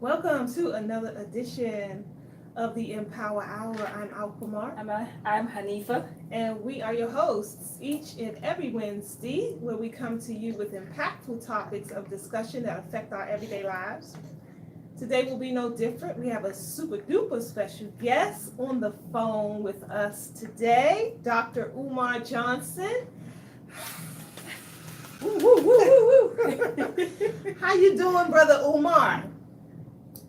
Welcome to another edition of the Empower Hour. I'm Umar. I'm Hanifa. And we are your hosts each and every Wednesday, where we come to you with impactful topics of discussion that affect our everyday lives. Today will be no different. We have a super duper special guest on the phone with us today, Dr.Umar Johnson. Woo, woo, woo, woo, woo. How you doing, Brother Umar?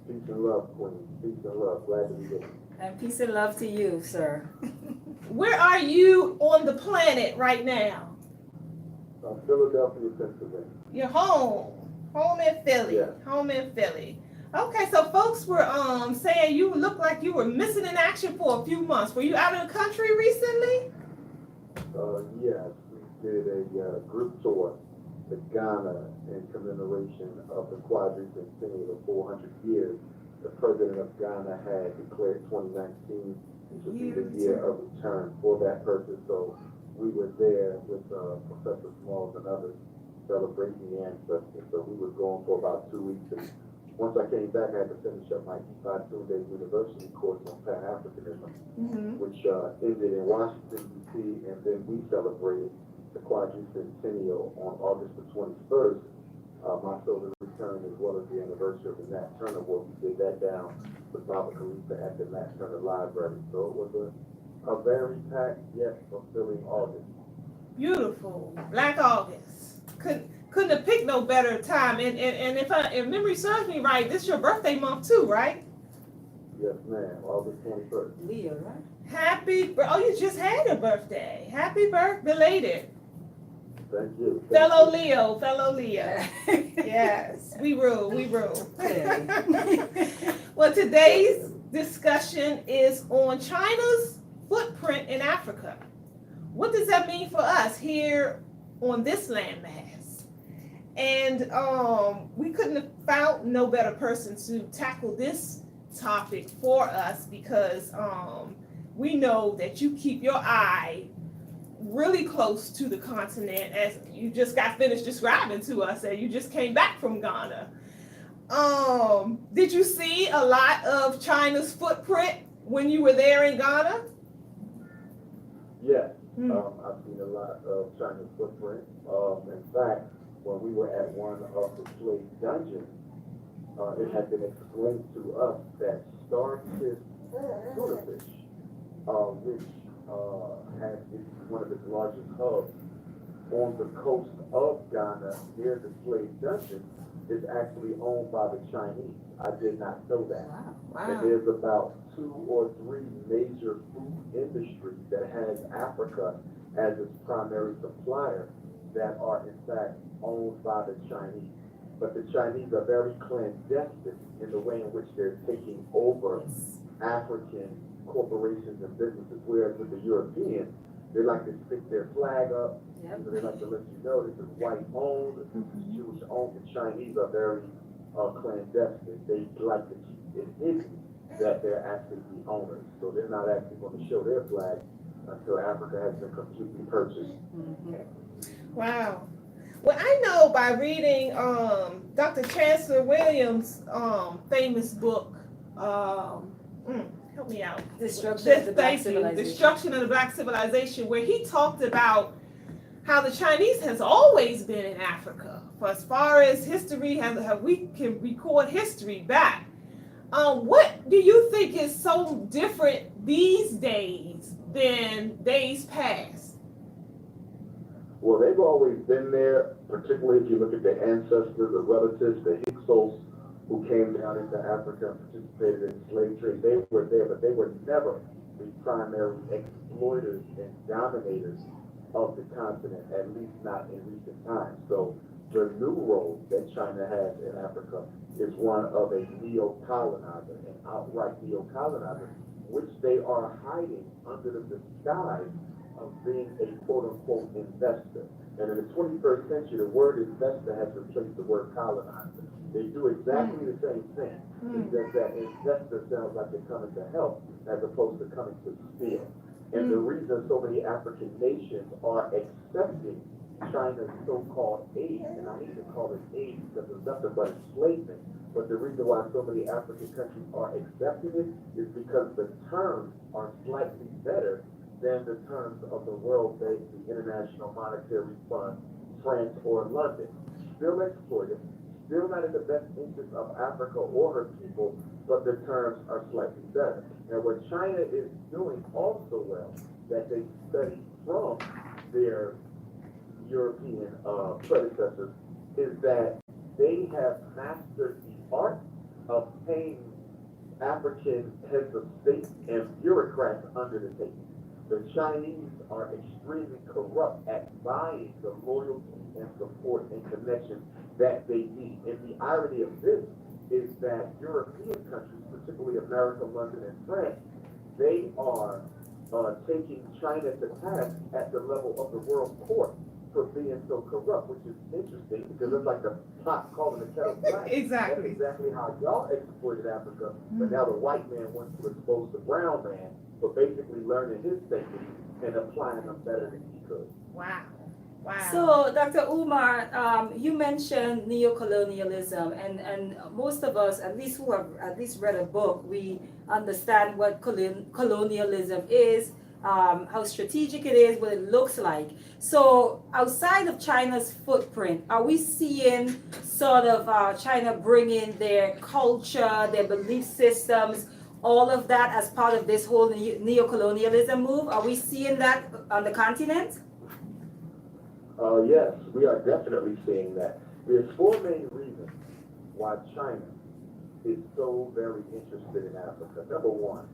Peace and love, Queen. Peace and love. Glad to be here. And peace and love to you, sir. Where are you on the planet right now? Philadelphia, Pennsylvania. You're home in Philly. Yeah. Home in Philly. Okay, so folks were saying you looked like you were missing in action for a few months. Were you out of the country recently? Yes, we did a group tour to Ghana in commemoration of the quadricentennial of 400 years. The president of Ghana had declared 2019 to be the year of return for that purpose. So we were there with Professor Smalls and others celebrating the ancestors. So we were gone for about 2 weeks. And once I came back, I had to finish up my Ifatunde University course on panafrikanism, which ended in Washington, D.C., and then we celebrated the quadricentennial on August the 21st, my solar return, as well as the anniversary of the Nat Turner Award. We did that down with Baba Khalifa at the Nat Turner Library. So it was a very packed yet fulfilling August. Beautiful. Black August. Couldn't have picked no better time. And if memory serves me right, this is your birthday month too, right? Yes, ma'am. August 21st. Leo, right? You just had a birthday. Happy birthday, belated. Thank you. Fellow Leo. Yes, we rule. Well, today's discussion is on China's footprint in Africa. What does that mean for us here on this landmass? And we couldn't have found no better person to tackle this topic for us because we know that you keep your eye really close to the continent, as you just got finished describing to us, and you just came back from Ghana. Did you see a lot of China's footprint when you were there in Ghana? Yes, I've seen a lot of China's footprint. In fact, when we were at one of the slave dungeons, it had been explained to us that starfish tuna fish, which has one of its largest hubs on the coast of Ghana near the slave dungeon, is actually owned by the Chinese. I did not know that. Wow. And there's about 2 or 3 major food industries that has Africa as its primary supplier that are in fact owned by the Chinese. But the Chinese are very clandestine in the way in which they're taking over African corporations and businesses, whereas with the Europeans, they like to stick their flag up. So they like to let you know this is white owned, this is Jewish owned. The Chinese are very clandestine. They like to keep it hidden that they're actually the owners. So they're not actually going to show their flag until Africa has been completely purchased. Wow. Well, I know by reading Dr. Chancellor Williams' famous book, help me out. Destruction of the Black Civilization. Destruction of the Black Civilization, where he talked about how the Chinese has always been in Africa. For as far as history, how we can record history back. What do you think is so different these days than days past? Well, they've always been there, particularly if you look at their ancestors, the relatives, the Hyksos, who came down into Africa and participated in slave trade. They were there, but they were never the primary exploiters and dominators of the continent, at least not in recent times. So the new role that China has in Africa is one of a neo-colonizer, an outright neo-colonizer, which they are hiding under the disguise of being a quote-unquote investor. And in the 21st century, the word investor has replaced the word colonizer. They do exactly the same thing. It's just that investor sounds like they're coming to help as opposed to coming to steal. And the reason so many African nations are accepting China's so-called aid, and I hate to call it aid because it's nothing but enslavement. But the reason why so many African countries are accepting it is because the terms are slightly better than the terms of the World Bank, the International Monetary Fund, France, or London. Still exploited, still not in the best interest of Africa or her people, but the terms are slightly better. Now, what China is doing also well, that they studied from their European predecessors, is that they have mastered the art of paying African heads of state and bureaucrats under the table. The Chinese are extremely corrupt at buying the loyalty and support and connection that they need. And the irony of this is that European countries, particularly America, London, and France, they are taking China to task at the level of the World Court for being so corrupt, which is interesting because it's like the pot calling the kettle black. Exactly. That's exactly how y'all exploited Africa, but now the white man wants to expose the brown man for basically learning his thinking and applying them better than he could. Wow. Wow. So, Dr. Umar, you mentioned neocolonialism, and most of us, at least who have at least read a book, we understand what colonialism is, how strategic it is, what it looks like. So, outside of China's footprint, are we seeing sort of China bring in their culture, their belief systems, all of that as part of this whole neocolonialism move? Are we seeing that on the continent? Yes, we are definitely seeing that. There's four main reasons why China is so very interested in Africa. Number one,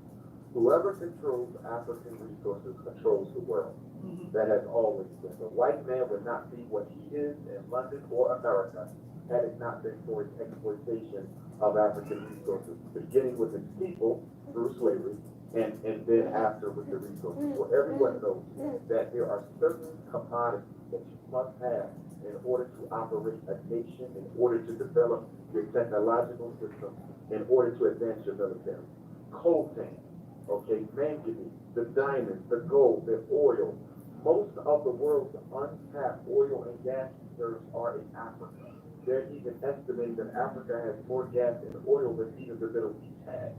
whoever controls African resources controls the world. Mm-hmm. That has always been. The white man would not be what he is in London or America had it not been for its exploitation of African resources, beginning with its people through slavery, and then after with the resources. So everyone knows that there are certain commodities that you must have in order to operate a nation, in order to develop your technological system, in order to advance your military. Coltan, okay, manganese, the diamonds, the gold, the oil. Most of the world's untapped oil and gas reserves are in Africa. They're even estimating that Africa has more gas and oil than even the Middle East has.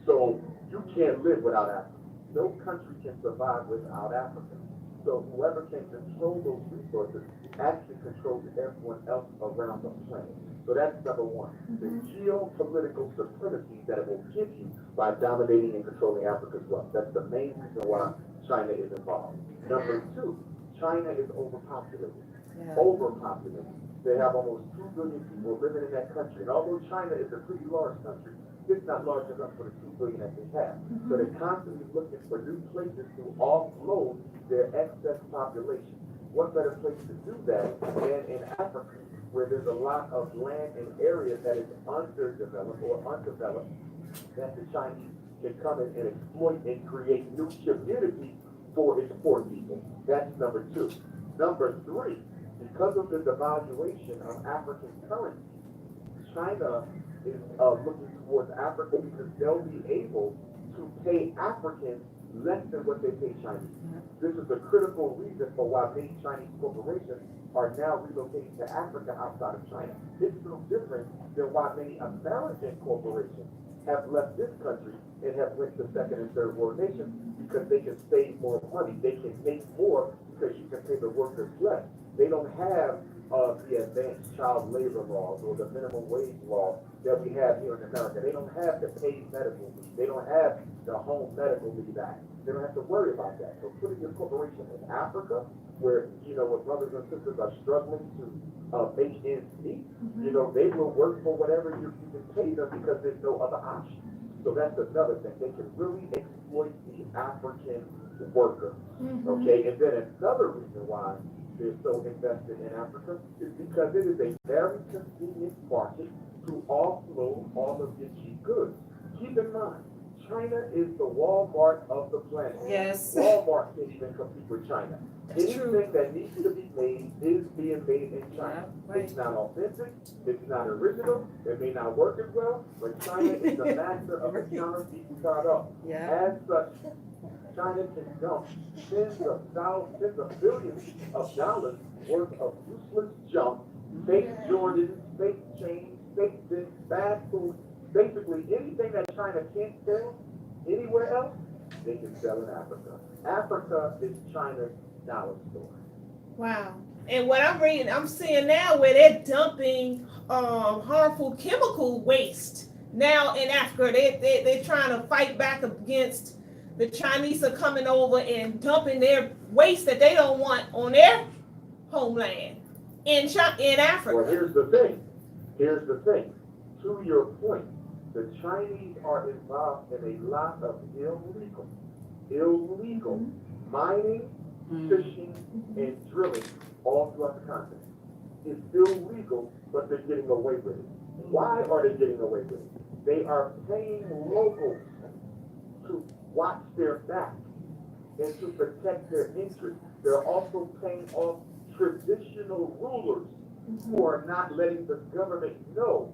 So you can't live without Africa. No country can survive without Africa. So whoever can control those resources actually controls everyone else around the planet. So that's number one. The geopolitical supremacy that it will give you by dominating and controlling Africa's wealth. That's the main reason why China is involved. Number two, China is overpopulated. Yeah. Overpopulated. They have almost 2 billion people living in that country. And although China is a pretty large country, it's not large enough for the 2 billion that they have. So they're constantly looking for new places to offload their excess population. What better place to do that than in Africa, where there's a lot of land and area that is underdeveloped or undeveloped that the Chinese can come in and exploit and create new communities for its poor people. That's number two. Number three, because of the devaluation of African currency, China is looking towards Africa because they'll be able to pay Africans less than what they pay Chinese. This is a critical reason for why many Chinese corporations are now relocating to Africa outside of China. It's no different than why many American corporations have left this country and have went to second and third world nations because they can save more money. They can make more because you can pay the workers less. They don't have the advanced child labor laws or the minimum wage law that we have here in America. They don't have the paid medical leave. They don't have the Home Medical Leave Act. They don't have to worry about that. So putting your corporation in Africa, where where brothers and sisters are struggling to make ends meet, they will work for whatever you can pay them because there's no other option. So that's another thing. They can really exploit the African worker. Okay, and then another reason why they're so invested in Africa is because it is a very convenient market to offload all of your cheap goods. Keep in mind, China is the Walmart of the planet. Yes. Walmart can't even compete with China. That's Anything true. that needs to be made is being made in China. Yeah, right. It's not authentic, it's not original, it may not work as well, but China is the master of the counterfeit product. Yeah. As such, China can dump tens of thousands, tens of billions of dollars worth of useless junk, fake Jordans, fake chains, fake this, bad food, basically anything that China can't sell anywhere else, they can sell in Africa. Africa is China's dollar store. Wow. And what I'm reading, I'm seeing now where they're dumping harmful chemical waste now in Africa. They're trying to fight back against the Chinese are coming over and dumping their waste that they don't want on their homeland in Africa. Well, here's the thing. To your point, the Chinese are involved in a lot of illegal mining, fishing, and drilling all throughout the continent. It's illegal, but they're getting away with it. Why are they getting away with it? They are paying locals to watch their back and to protect their interests. They're also paying off traditional rulers who are not letting the government know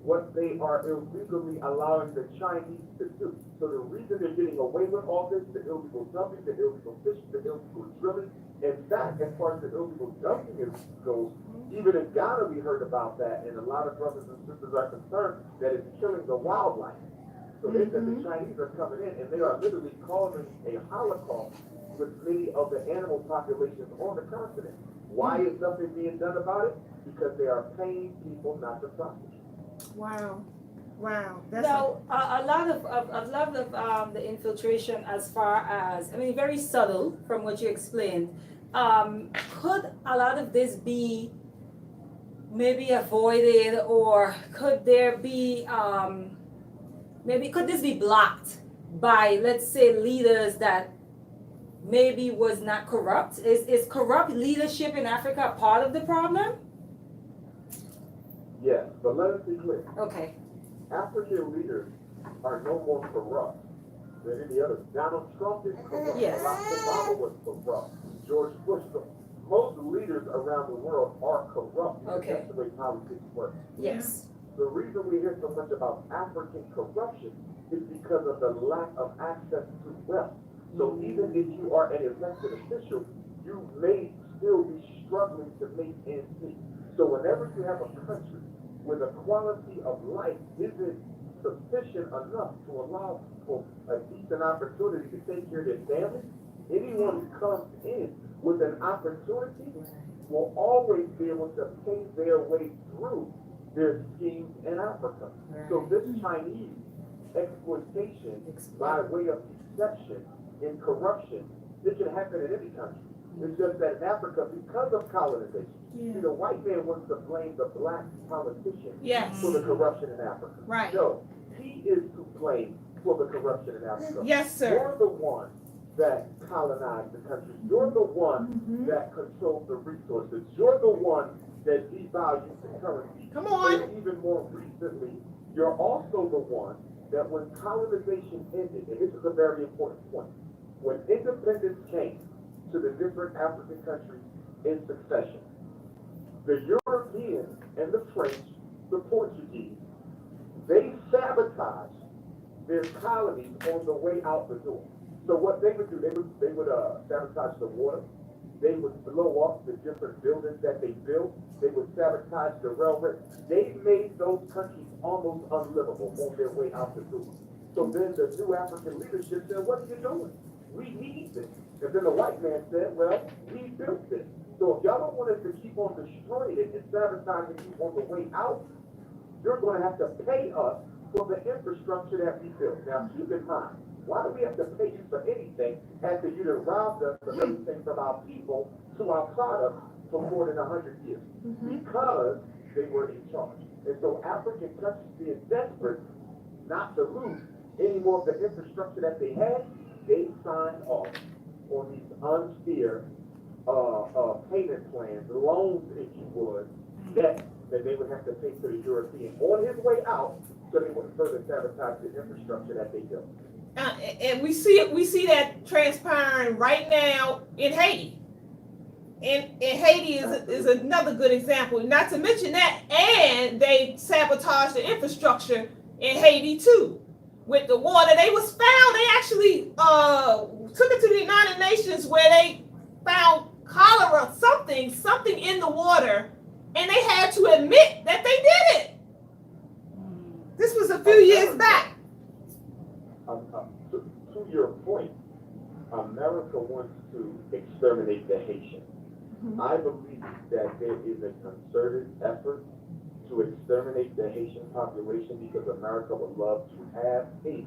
what they are illegally allowing the Chinese to do. So the reason they're getting away with all this, the illegal dumping, the illegal fishing, the illegal drilling, in fact, as far as the illegal dumping goes, even in Ghana we heard about that, and a lot of brothers and sisters are concerned that it's killing the wildlife. So they said the Chinese are coming in, and they are literally causing a holocaust with many of the animal populations on the continent. Why is nothing being done about it? Because they are paying people not to prosecute. Wow. Now, a lot of the infiltration, as far as, I mean, very subtle from what you explained. Could a lot of this be maybe avoided, or could there be could this be blocked by, let's say, leaders that maybe was not corrupt? Is corrupt leadership in Africa part of the problem? Yes, but let us be clear. Okay. African leaders are no more corrupt than any other. Donald Trump is corrupt. Yes. Barack Obama was corrupt. George Bush. Most leaders around the world are corrupt. Okay. That's the way politics work. Yes. The reason we hear so much about African corruption is because of the lack of access to wealth. So even if you are an elected official, you may still be struggling to make ends meet. So whenever you have a country where the quality of life isn't sufficient enough to allow people a decent opportunity to take care of their family, anyone who comes in with an opportunity will always be able to pay their way through their schemes in Africa. So this Chinese exploitation by way of deception and corruption, it can happen in any country. It's just that in Africa, because of colonization, see, the white man wants to blame the black politician for the corruption in Africa. Right. No, he is to blame for the corruption in Africa. Yes, sir. You're the one that colonized the country. You're the one that controls the resources. You're the one that devalues the currency. Come on. And even more recently, you're also the one that when colonization ended, and this is a very important point, when independence came to the different African countries in succession, the Europeans and the French, the Portuguese, they sabotaged their colonies on the way out the door. So what they would do, they would sabotage the water. They would blow up the different buildings that they built. They would sabotage the railroad. They made those countries almost unlivable on their way out the door. So then the new African leadership said, what are you doing? We need this. And then the white man said, well, we built this. So if y'all don't want us to keep on destroying it and sabotaging you on the way out, you're going to have to pay us for the infrastructure that we built. Now keep in mind, why do we have to pay you for anything after you have robbed us of everything from our people to our products for more than 100 years? Because they were in charge. And so African countries being desperate not to lose any more of the infrastructure that they had, they signed off on these unfair payment plans, loans, if you would, that they would have to pay to the European on his way out, so they wouldn't further sabotage the infrastructure that they built. And we see that transpiring right now in Haiti. And Haiti is another good example. Not to mention that, and they sabotaged the infrastructure in Haiti too. with the water. They was found. They actually took it to the United Nations where they found cholera, something in the water, and they had to admit that they did it. This was a few years back. To your point, America wants to exterminate the Haitian. I believe that there is a concerted effort to exterminate the Haitian population because America would love to have Haiti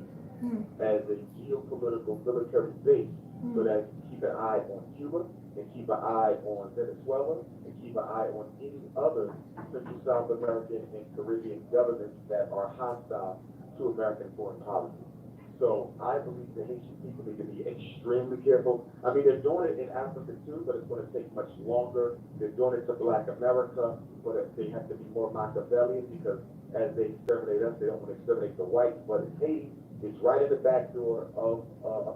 as a geopolitical military base so that keep an eye on Cuba and keep an eye on Venezuela and keep an eye on any other Central South American and Caribbean governments that are hostile to American foreign policy. So I believe the Haitian people need to be extremely careful. I mean, they're doing it in Africa too, but it's going to take much longer. They're doing it to Black America, but they have to be more Machiavellian because as they exterminate us, they don't want to exterminate the whites. But in Haiti, it's right in the back door of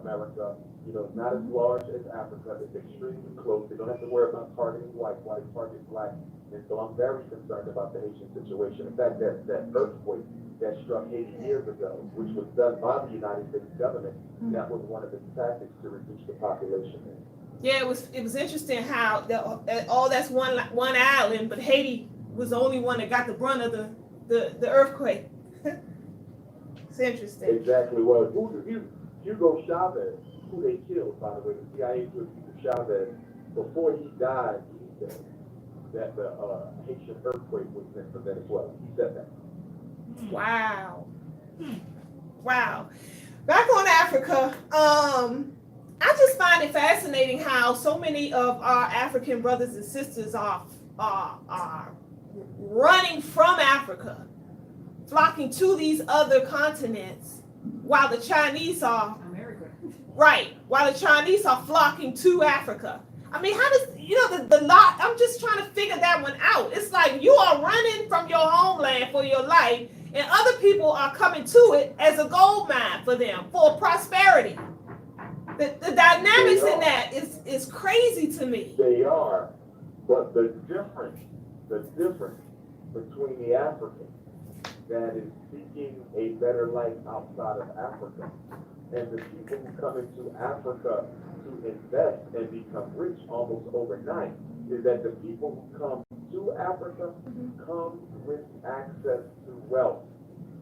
America. You know, not as large as Africa. It's extremely close. They don't have to worry about targeting white while they target Black. And so I'm very concerned about the Haitian situation. In fact, that earthquake that struck Haiti years ago, which was done by the United States government, that was one of its tactics to reduce the population there. Yeah, it was interesting how all that's one island, but Haiti was the only one that got the brunt of the earthquake. It's interesting. Exactly. Well, Hugo Chavez, who they killed, by the way, the CIA killed Hugo Chavez, before he died, he said that the Haitian earthquake was meant for Venezuela. He said that. Wow. Wow. Back on Africa, I just find it fascinating how so many of our African brothers and sisters are running from Africa, flocking to these other continents, while the Chinese are while the Chinese are flocking to Africa. I mean, how does, the lot, I'm just trying to figure that one out. It's like you are running from your homeland for your life, and other people are coming to it as a gold mine for them, for prosperity. The dynamics in that is crazy to me. They are, but the difference between the African that is seeking a better life outside of Africa and the people who come into Africa to invest and become rich almost overnight is that the people who come to Africa come with access to wealth.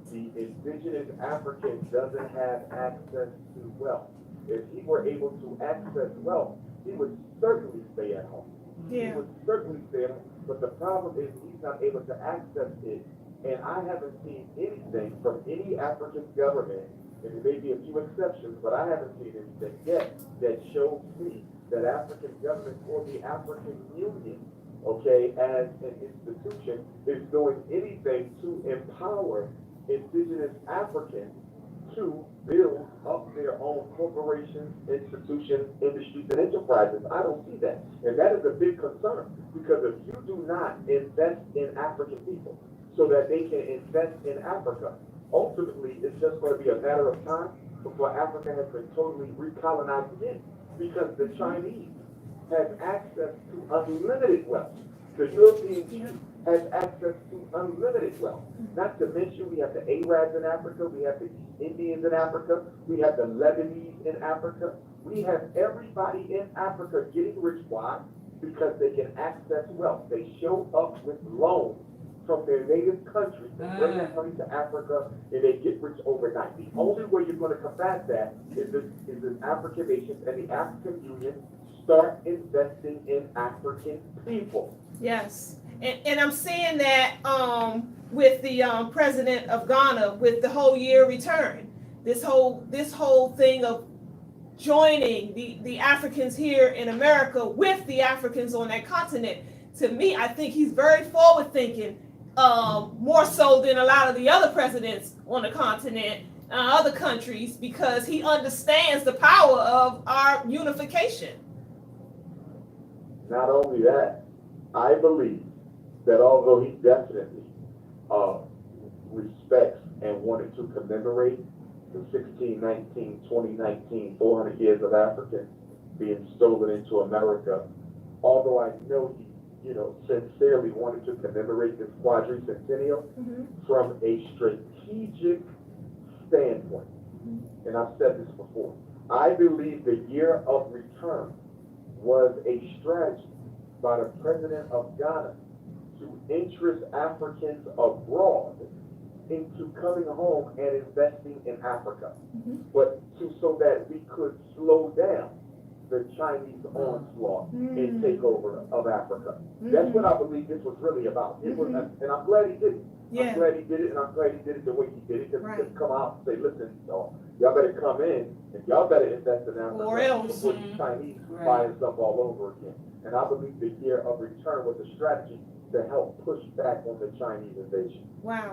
The indigenous African doesn't have access to wealth. If he were able to access wealth, he would certainly stay at home. Yeah. He would certainly stay at home. But the problem is he's not able to access it. And I haven't seen anything from any African government, and there may be a few exceptions, but I haven't seen anything yet that shows me that African government or the African Union, okay, as an institution, is doing anything to empower indigenous Africans to build up their own corporations, institutions, industries, and enterprises. I don't see that. And that is a big concern, because if you do not invest in African people so that they can invest in Africa, ultimately it's just going to be a matter of time before Africa has been totally recolonized again, because the Chinese have access to unlimited wealth. The European Union has access to unlimited wealth. Not to mention we have the Arabs in Africa, we have the Indians in Africa, we have the Lebanese in Africa. We have everybody in Africa getting rich. Why? Because they can access wealth. They show up with loans from their native country to bring that money to Africa, and they get rich overnight. The only way you're going to combat that is this African nations and the African Union start investing in African people. Yes. And I'm seeing that with the president of Ghana with the whole year return. This whole thing of joining the Africans here in America with the Africans on that continent. To me, I think he's very forward thinking, more so than a lot of the other presidents on the continent, other countries, because he understands the power of our unification. Not only that, I believe that although he definitely respects and wanted to commemorate the 1619, 2019, 400 years of Africans being stolen into America, although I know he, sincerely wanted to commemorate this quadricentennial from a strategic standpoint, and I've said this before, I believe the year of return was a strategy by the president of Ghana to interest Africans abroad into coming home and investing in Africa, but so that we could slow down the Chinese onslaught and takeover of Africa. That's what I believe this was really about. It was, and I'm glad he did it. I'm glad he did it, and I'm glad he did it the way he did it. Because he could come out and say, listen, y'all better come in, and y'all better invest in Africa Or else. before the Chinese buy us up all over again. And I believe the year of return was a strategy to help push back on the Chinese invasion. Wow.